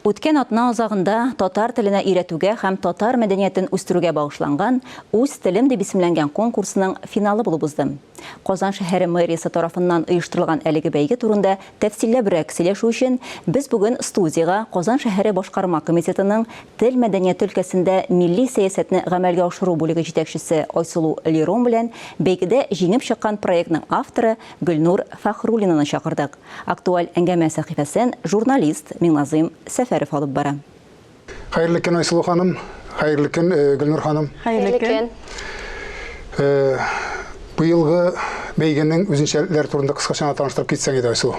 Үткән атна азагында татар теленә өйрәтүгә һәм татар мәдәниятен үстерүгә багышланган «Үз телем» дип исемләнгән конкурсның финалы булып узды. Казан шәһәре мэриясе тарафыннан оештырылган әлеге бәйге турында тәфсилләбрәк сөйләшү өчен без бүген студиягә Казан шәһәре башкарма комитетының тел мәдәният өлкәсендә милли сәясәтне гамәлгә ашыру бүлеге җитәкчесе Айсылу Лерон белән бәйгедә җиңеп чыккан проектның авторы Гөлнур Фахруллинаны чакырдык. Актуаль әңгәмә сәхифәсен журналист Миңназым Сәфәров алып бара. Хайырлы көн Айсылу ханым, хайырлы көн Гөлнур ханым. Хайырлы көн. Быелгы бәйгенең үзенчәлекләре турында кыскача таныштырып китсәң иде Айсылу.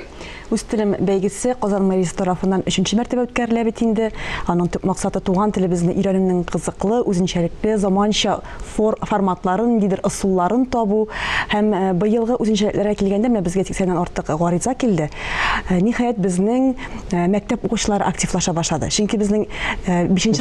Үз телем бәйгесе Казан мэриясе тарафыннан 3-нче мәртәбә үткәрелә бит инде. Аның төп максаты туган телебезне өйрәнүнең кызыклы, үзенчәлекле, заманча форматларын, дидер ысулларын табу һәм быелгы үзенчәлекләргә килгәндә менә безгә 80-нән артык гариза килде. Ниһаять безнең мәктәп укучылары активлаша башлады. Чөнки безнең 5-нче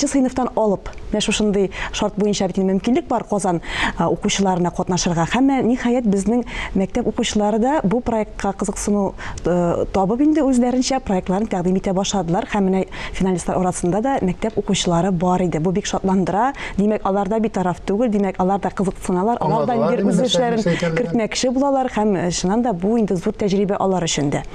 сыйныфтан алып, менә шушындый шарт буенча бит мөмкинлек бар Казан укучыларына катнашырга. Һәм ниһаять безнең мәктәп укучылары да бу проектка кызыксыну табып инде үзләренчә проектларын тәкъдим итә башладылар. Һәм финалистлар арасында да мәктәп укучылары бар иде. Бу бик шатландыра. Димәк, алар да битараф түгел, димәк, алар да кызыксыналар, алар да үз эшләрен кертмәкче булалар һәм чыннан да бу инде зур тәҗрибә алар өчен дә.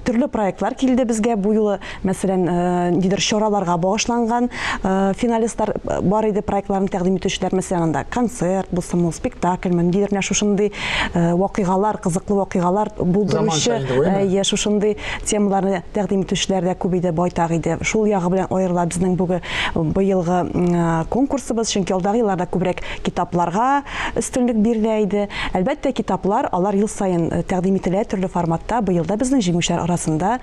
Төрле проектлар килде безгә бу юлы. Мәсәлән, дидер чараларга багышланган финалистлар бар иде, проектларын тәкъдим итүчеләр, мәсәлән, концерт, булсымы спектакль, дидер менә шушындый вакыйгалар, кызыклы вакыйгалар булдыручы шушындый темаларны тәкъдим итүчеләр дә күп иде, байтак иде. Шул ягы белән аерыла безнең быелгы конкурсыбыз, чөнки алдагы елларда күбрәк китапларга өстенлек бирелә иде. Әлбәттә, китаплар алар ел сайын тәкъдим ителә төрле форматта. Быелда безнең җиңүчеләр арасында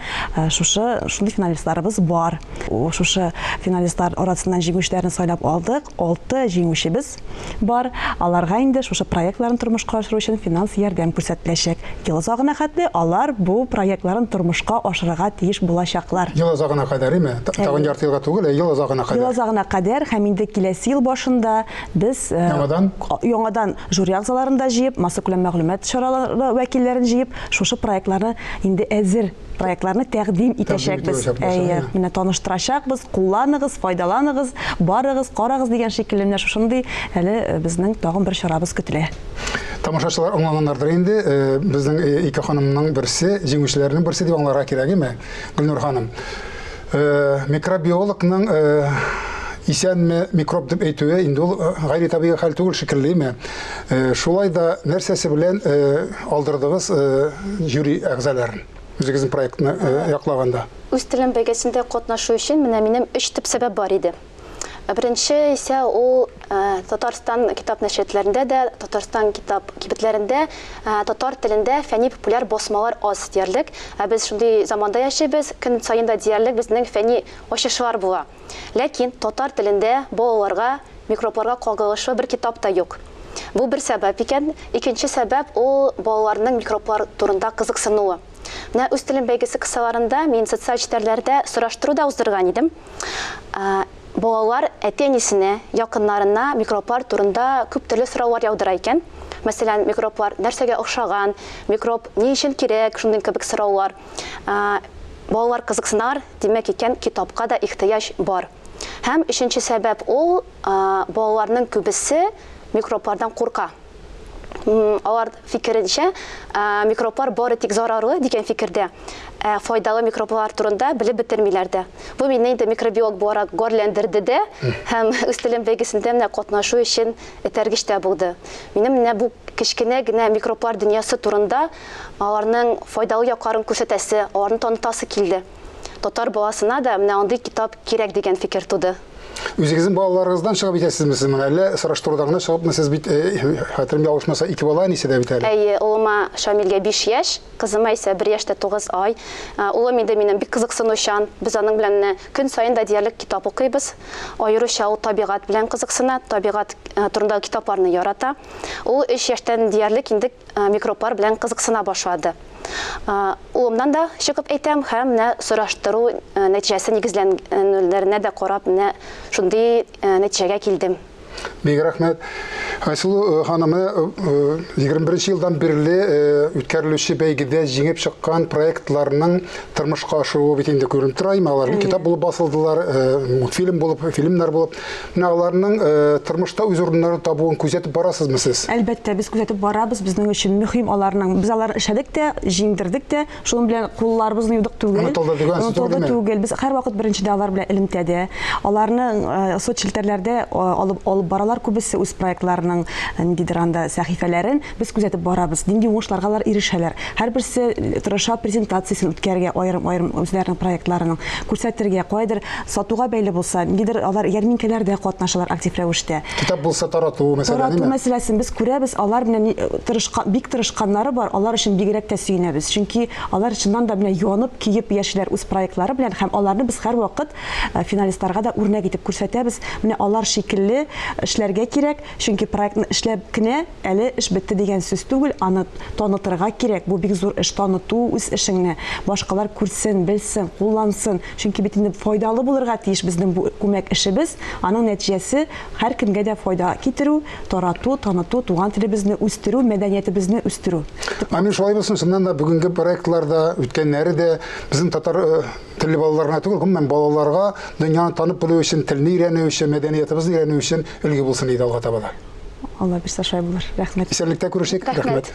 шундый финалистларыбыз бар. Шушы финалистлар арасыннан җиңүчеләрне сайлап алдык. 6 җиңүчебез бар. Аларга инде шушы проектларын тормышка ашыру өчен финанс ярдәм күрсәтеләчәк. Ел азагына хәтле алар бу проектларын тормышка ашырырга тиеш булачаклар. Ел азагына кадәр име? Тагын ярты елга түгел, ел азагына кадәр. Ел азагына кадәр һәм инде киләсе ел башында без яңадан жюри әгъзаларында җыеп, масса күләм мәгълүмат чаралары вәкилләрен җыеп, шушы проектларны инде әзер проектларны тәкъдим итәчәкбез. Менә таныштырачакбыз, кулланыгыз, файдаланыгыз, барыгыз, карагыз дигән шикелле менә шушындый әле безнең тагын бер чарабыз көтелә. Тамашачылар аңлаганнардыр инде, безнең ике ханымның берсе, җиңүчеләрнең берсе дип аңларга кирәкме? Гөлнур ханым. Микробиологның исәнме микроб дип әйтүе инде ул гайри табигый хәл түгел шикеллеме? Шулай да нәрсәсе белән алдырдыгыз жюри әгъзаларын? Үзегезнең проектны яклаганда. Үз телем бәйгесендә катнашу өчен менә минем 3 төп сәбәп бар иде. Беренче исә ул Татарстан китап нәшриятьләрендә дә, Татарстан китап кибетләрендә татар телендә фәнни популяр басмалар аз диярлек. Без шундый заманда яшибез, көн саен да диярлек безнең фәнни ачышлар була. Ләкин татар телендә балаларга, микробларга кагылышлы бер китап та юк. Бу бер сәбәп икән. Икенче сәбәп ул балаларның микроблар турында кызыксынуы. Менә үз телем бәйгесе кысаларында мин социаль челтәрләрдә сораштыру да уздырган идем. Балалар әти-әнисенә, якыннарына микроблар турында күп төрле сораулар яудыра икән. Мәсәлән, микроблар нәрсәгә охшаган, микроб ни өчен кирәк, шундый кебек сораулар. Балалар кызыксынар, димәк икән, китапка да ихтыяҗ бар. Һәм өченче сәбәп ул балаларның күбесе микроблардан курка. Алар фикеренчә, микроблар бары тик зарарлы дигән фикердә, файдалы микроблар турында белеп бетермиләр дә. Бу мине инде микробиолог буларак горләндерде дә, һәм үз телем бәйгесендә менә катнашу өчен этәргеч тә булды. Минем менә бу кечкенә генә микроблар дөньясы турында аларның файдалы якларын күрсәтәсе, аларны танытасы килде. Татар баласына да менә андый китап кирәк дигән фикер туды. Үзегезнең балаларыгыздан чыгып итәсезме сез менә әллә сораштырудагына чыгып сез бит хәтерем ялгышмаса 2 бала әнисе дә бит әле. Әйе, улыма Шамилгә 5 яшь, кызыма исә 1 яшьтә 9 ай. Улым инде минем бик кызыксынучан, без аның белән көн саен да диярлек китап укыйбыз. Аеруча ул табигать белән кызыксына, табигать турындагы китапларны ярата. Ул 3 яшьтән диярлек инде микроблар белән кызыксына башлады. Улымнан да чыгып әйтәм һәм сораштыру нәтиҗәсе нигезләнүләренә дә карап шундый нәтиҗәгә килдем. Бик рәхмәт. Айсулу ханымы 21 елдан бирле үткәрелүче бәйгедә җиңеп чыккан проектларның тормышка ашуы бит инде күренеп тора. Алар китап булып басылдылар, мультфильм булып, фильмнар булып. Менә аларның тормышта үз урыннарын табуын күзәтеп барасызмы сез? Әлбәттә, без күзәтеп барабыз. Безнең өчен мөһим аларның. Без аларны эшләдек тә, җиңдердек тә. Шуның белән кулларыбызны юдык түгел. Онытылды Түгел. Без һәрвакыт беренчедә алар белән элемтәдә. Аларны соцчелтәрләрдә алып баралар күбесе үз проектларының ниндидер анда сәхифәләрен без күзәтеп барабыз. Нинди уңышларга алар ирешәләр. Һәрберсе тырыша презентациясын үткәргә, аерым үзләренең проектларының күрсәтергә, кайдыр сатуга бәйле булса, ниндидер алар ярминкәләрдә катнашалар актив рәвештә. Китап булса тарату мәсьәләсе. Тарату мәсьәләсен без күрәбез. Алар белән бик тырышканнары бар. Алар өчен бигрәк тә сөенәбез. Чөнки алар чыннан да белән янып, киеп яшьләр үз проектлары белән һәм аларны без һәрвакыт финалистларга да үрнәк итеп күрсәтәбез. Менә алар шикелле эшләргә кирәк. Чөнки проектны эшләп кенә әле эш бетте дигән сүз түгел, аны танытырга кирәк. Бу бик зур эш, таныту үз эшеңне. Башкалар күрсен, белсен, куллансын. Чөнки бит инде файдалы булырга тиеш безнең бу күмәк эшебез. Аның нәтиҗәсе һәр кемгә дә файда китерү, тарату, таныту, туган телебезне үстерү, мәдәниятебезне үстерү. Амин, шулай булсын. Шуннан да бүгенге проектларда үткәннәре дә безнең татар телле балаларына түгел, гомумән балаларга дөньяны танып белү өчен, телне өйрәнү өчен, мәдәниятебезне өйрәнү өчен өлге булсын иде алга таба да. Алла бирсә шулай булыр. Рәхмәт. Исәнлектә күрешик. Рәхмәт.